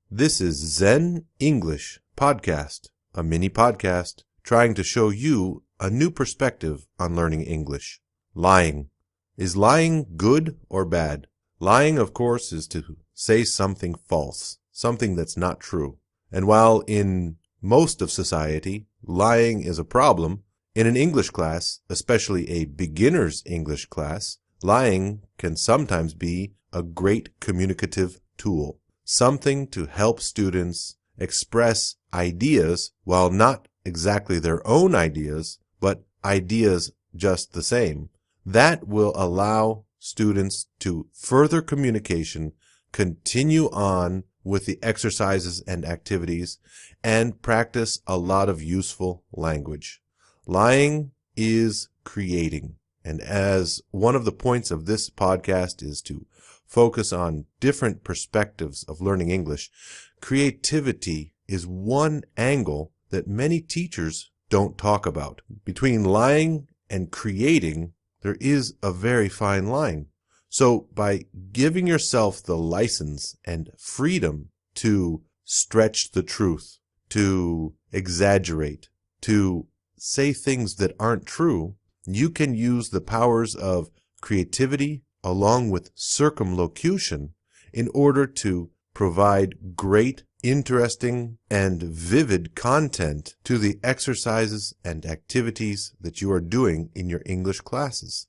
This is Zen English Podcast, a mini podcast trying to show you a new perspective on learning English. Lying. Is lying good or bad? Lying, of course, is to say something false, something that's not true. And while in most of society, lying is a problem, in an English class, especially a beginner's English class, lying can sometimes be a great communicative tool. Something to help students express ideas while not exactly their own ideas, but ideas just the same. That will allow students to further communication, continue on with the exercises and activities, and practice a lot of useful language. Lying is creating. And as one of the points of this podcast is to focus on different perspectives of learning English, creativity is one angle that many teachers don't talk about. Between lying and creating, there is a very fine line. So by giving yourself the license and freedom to stretch the truth, to exaggerate, to say things that aren't true, you can use the powers of creativity along with circumlocution in order to provide great, interesting, and vivid content to the exercises and activities that you are doing in your English classes.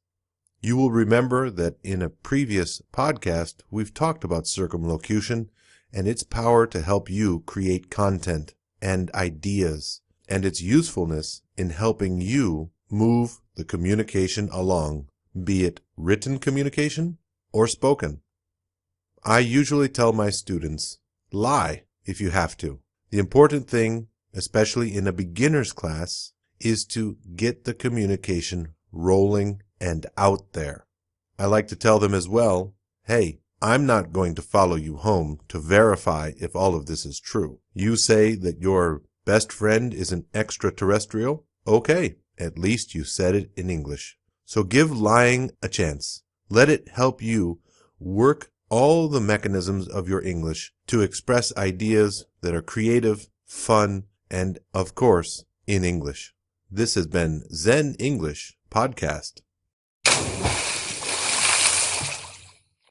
You will remember that in a previous podcast, we've talked about circumlocution and its power to help you create content and ideas, and its usefulness in helping you move the communication along, be it written communication or spoken. I usually tell my students, lie if you have to. The important thing, especially in a beginner's class, is to get the communication rolling and out there. I like to tell them as well, hey, I'm not going to follow you home to verify if all of this is true. You say that your best friend is an extraterrestrial? Okay, at least you said it in English. So give lying a chance. Let it help you work all the mechanisms of your English to express ideas that are creative, fun, and, of course, in English. This has been Zen English Podcast.